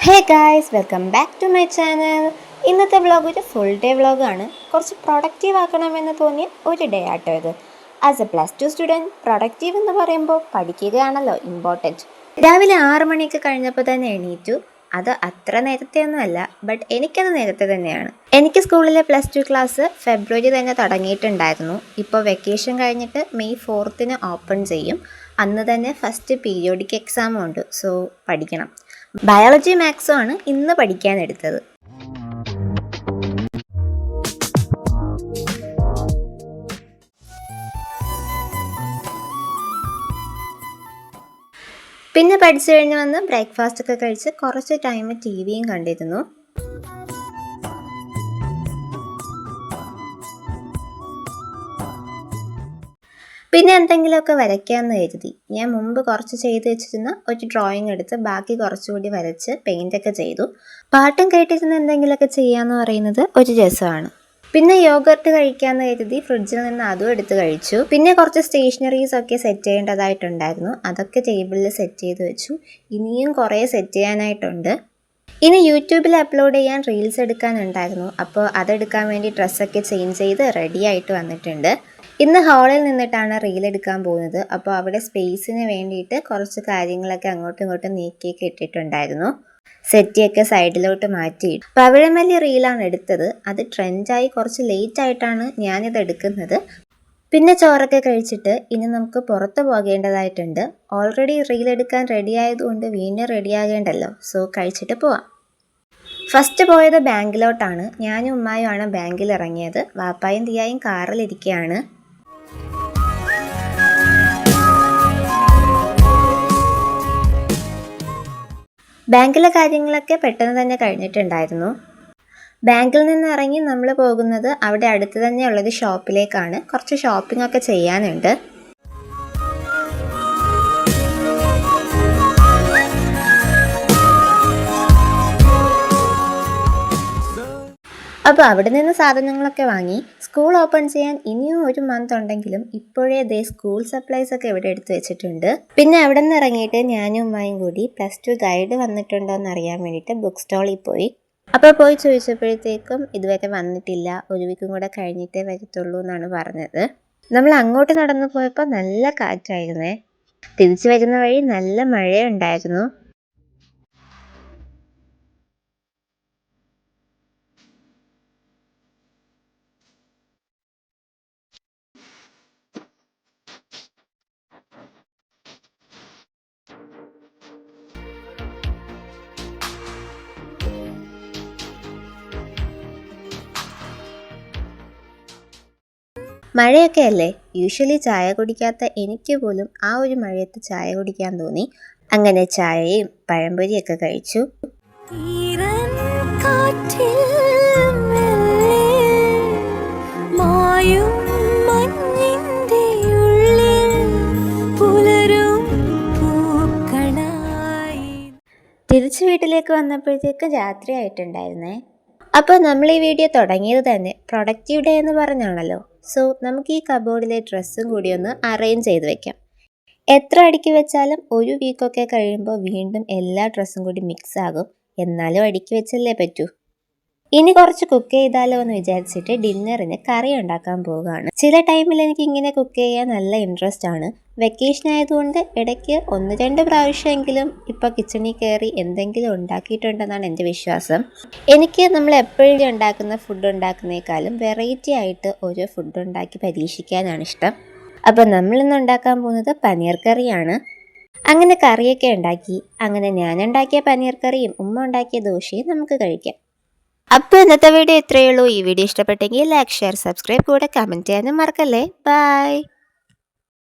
Hey guys, welcome back to my channel. ഇന്നത്തെ vlog ഒരു full day വ്ളോഗാണ്. കുറച്ച് പ്രൊഡക്റ്റീവ് ആക്കണമെന്ന് തോന്നിയ ഒരു ഡേ ആട്ടോ ഇത്. ആസ് എ +2 സ്റ്റുഡൻറ്റ് പ്രൊഡക്റ്റീവ് എന്ന് പറയുമ്പോൾ പഠിക്കുകയാണല്ലോ ഇമ്പോർട്ടൻറ്റ്. രാവിലെ 6 മണിയൊക്കെ കഴിഞ്ഞപ്പോൾ തന്നെ എണീറ്റു. അത് അത്ര നേരത്തെ ഒന്നുമല്ല, ബട്ട് എനിക്കത് നേരത്തെ തന്നെയാണ്. എനിക്ക് സ്കൂളിലെ +2 ക്ലാസ് ഫെബ്രുവരി തന്നെ തുടങ്ങിയിട്ടുണ്ടായിരുന്നു. ഇപ്പോൾ വെക്കേഷൻ കഴിഞ്ഞിട്ട് മെയ് 4th ഓപ്പൺ ചെയ്യും. അന്ന് തന്നെ ഫസ്റ്റ് പീരിയോഡിക് എക്സാമും ഉണ്ട്. സോ പഠിക്കണം. ബയോളജി മാത്സും ആണ് ഇന്ന് പഠിക്കാനെടുത്തത്. പിന്നെ പഠിച്ചു കഴിഞ്ഞ് വന്ന് ബ്രേക്ക്ഫാസ്റ്റ് ഒക്കെ കഴിച്ച് കുറച്ച് ടൈം ടിവിയും കണ്ടിരുന്നു. പിന്നെ എന്തെങ്കിലുമൊക്കെ വരയ്ക്കാമെന്ന് കരുതി. ഞാൻ മുമ്പ് കുറച്ച് ചെയ്ത് വെച്ചിരുന്ന ഒരു ഡ്രോയിങ് എടുത്ത് ബാക്കി കുറച്ചുകൂടി വരച്ച് പെയിൻ്റൊക്കെ ചെയ്തു. പാട്ടും കേട്ടിരുന്ന് എന്തെങ്കിലുമൊക്കെ ചെയ്യാമെന്ന് പറയുന്നത് ഒരു രസമാണ്. പിന്നെ യോഗർട്ട് കഴിക്കാമെന്ന് കരുതി ഫ്രിഡ്ജിൽ നിന്ന് അതും എടുത്ത് കഴിച്ചു. പിന്നെ കുറച്ച് സ്റ്റേഷനറീസ് ഒക്കെ സെറ്റ് ചെയ്യേണ്ടതായിട്ടുണ്ടായിരുന്നു. അതൊക്കെ ടേബിളിൽ സെറ്റ് ചെയ്ത് വെച്ചു. ഇനിയും കുറേ സെറ്റ് ചെയ്യാനായിട്ടുണ്ട്. ഇനി യൂട്യൂബിൽ അപ്ലോഡ് ചെയ്യാൻ റീൽസ് എടുക്കാനുണ്ടായിരുന്നു. അപ്പോൾ അതെടുക്കാൻ വേണ്ടി ഡ്രസ്സൊക്കെ ചേഞ്ച് ചെയ്ത് റെഡി ആയിട്ട് വന്നിട്ടുണ്ട്. ഇന്ന് ഹാളിൽ നിന്നിട്ടാണ് റീൽ എടുക്കാൻ പോകുന്നത്. അപ്പോൾ അവിടെ സ്പേസിന് വേണ്ടിയിട്ട് കുറച്ച് കാര്യങ്ങളൊക്കെ അങ്ങോട്ടും ഇങ്ങോട്ടും നീക്കിയൊക്കെ ഇട്ടിട്ടുണ്ടായിരുന്നു. സെറ്റിയൊക്കെ സൈഡിലോട്ട് മാറ്റി. പവിഴമല്ലി റീലാണ് എടുത്തത്. അത് ട്രെൻഡായി കുറച്ച് ലേറ്റ് ആയിട്ടാണ് ഞാനിത് എടുക്കുന്നത്. പിന്നെ ചോറൊക്കെ കഴിച്ചിട്ട് ഇനി നമുക്ക് പുറത്ത് പോകേണ്ടതായിട്ടുണ്ട്. ഓൾറെഡി റീൽ എടുക്കാൻ റെഡി ആയതുകൊണ്ട് വീണ്ടും റെഡിയാകേണ്ടല്ലോ. സോ കഴിച്ചിട്ട് പോവാം. ഫസ്റ്റ് പോയത് ബാങ്കിലോട്ടാണ്. ഞാനും ഉമ്മായുമാണ് ബാങ്കിൽ ഇറങ്ങിയത്. വാപ്പായും തിയായും കാറിലിരിക്കുകയാണ്. ബാങ്കിലെ കാര്യങ്ങളൊക്കെ പെട്ടെന്ന് തന്നെ കഴിഞ്ഞിട്ടുണ്ടായിരുന്നു. ബാങ്കിൽ നിന്ന് ഇറങ്ങി നമ്മൾ പോകുന്നത് അവിടെ അടുത്ത് തന്നെയുള്ളൊരു ഷോപ്പിലേക്കാണ്. കുറച്ച് ഷോപ്പിംഗ് ഒക്കെ ചെയ്യാനുണ്ട്. അപ്പോൾ അവിടെ നിന്ന് സാധനങ്ങളൊക്കെ വാങ്ങി. സ്കൂൾ ഓപ്പൺ ചെയ്യാൻ ഇനിയും 1 month ഉണ്ടെങ്കിലും ഇപ്പോഴേ സ്കൂൾ സപ്ലൈസ് ഒക്കെ ഇവിടെ എടുത്ത് വെച്ചിട്ടുണ്ട്. പിന്നെ അവിടെ നിന്ന് ഇറങ്ങിയിട്ട് ഞാനും ഉമ്മായും കൂടി +2 ഗൈഡ് വന്നിട്ടുണ്ടോ എന്ന് അറിയാൻ വേണ്ടിയിട്ട് ബുക്ക് സ്റ്റോളിൽ പോയി. അപ്പോൾ പോയി ചോദിച്ചപ്പോഴത്തേക്കും ഇതുവരെ വന്നിട്ടില്ല, 1 വീക്കും കൂടെ കഴിഞ്ഞിട്ടേ വരത്തുള്ളൂ എന്നാണ് പറഞ്ഞത്. നമ്മൾ അങ്ങോട്ട് നടന്നു പോയപ്പോൾ നല്ല കാറ്റായിരുന്നേ. തിരിച്ചു വരുന്ന വഴി നല്ല മഴയുണ്ടായിരുന്നു. മഴയൊക്കെ അല്ലേ, യൂഷ്വലി ചായ കുടിക്കാത്ത എനിക്ക് പോലും ആ ഒരു മഴയത്ത് ചായ കുടിക്കാൻ തോന്നി. അങ്ങനെ ചായയും പഴംപൊരിയൊക്കെ കഴിച്ചു. തിരിച്ച് വീട്ടിലേക്ക് വന്നപ്പോഴത്തേക്ക് രാത്രി ആയിട്ടുണ്ടായിരുന്നേ. അപ്പോൾ നമ്മൾ ഈ വീഡിയോ തുടങ്ങിയത് തന്നെ പ്രൊഡക്റ്റീവ് ഡേ എന്ന് പറഞ്ഞാണല്ലോ. സോ നമുക്ക് ഈ കബോർഡിലെ ഡ്രസ്സും കൂടി ഒന്ന് അറേഞ്ച് ചെയ്ത് വെക്കാം. എത്ര അടുക്കി വെച്ചാലും 1 വീക്കൊക്കെ കഴിയുമ്പോൾ വീണ്ടും എല്ലാ ഡ്രസ്സും കൂടി മിക്സ് ആകും. എന്നാലും അടുക്കി വെച്ചല്ലേ പറ്റൂ. ഇനി കുറച്ച് കുക്ക് ചെയ്താലോ എന്ന് വിചാരിച്ചിട്ട് ഡിന്നറിന് കറി ഉണ്ടാക്കാൻ പോവുകയാണ്. ചില ടൈമിൽ എനിക്ക് ഇങ്ങനെ കുക്ക് ചെയ്യാൻ നല്ല ഇൻട്രസ്റ്റ് ആണ്. വെക്കേഷൻ ആയതുകൊണ്ട് ഇടയ്ക്ക് 1-2 പ്രാവശ്യമെങ്കിലും ഇപ്പോൾ കിച്ചണിൽ കയറി എന്തെങ്കിലും ഉണ്ടാക്കിയിട്ടുണ്ടെന്നാണ് എൻ്റെ വിശ്വാസം. എനിക്ക് നമ്മൾ എപ്പോഴും ഉണ്ടാക്കുന്ന ഫുഡ് ഉണ്ടാക്കുന്നേക്കാളും വെറൈറ്റി ആയിട്ട് ഓരോ ഫുഡ് ഉണ്ടാക്കി പരീക്ഷിക്കാനാണ് ഇഷ്ടം. അപ്പോൾ നമ്മളിന്ന് ഉണ്ടാക്കാൻ പോകുന്നത് പനീർ കറിയാണ്. അങ്ങനെ കറിയൊക്കെ ഉണ്ടാക്കി. അങ്ങനെ ഞാനുണ്ടാക്കിയ പനീർ കറിയും ഉമ്മ ഉണ്ടാക്കിയ ദോശയും നമുക്ക് കഴിക്കാം. അപ്പോൾ ഇന്നത്തെ വീഡിയോ ഇത്രയേ ഉള്ളൂ. ഈ വീഡിയോ ഇഷ്ടപ്പെട്ടെങ്കിൽ ലൈക്ക്, ഷെയർ, സബ്സ്ക്രൈബ്, കൂടെ കമൻറ്റ് ചെയ്യാനും മറക്കല്ലേ. ബൈ.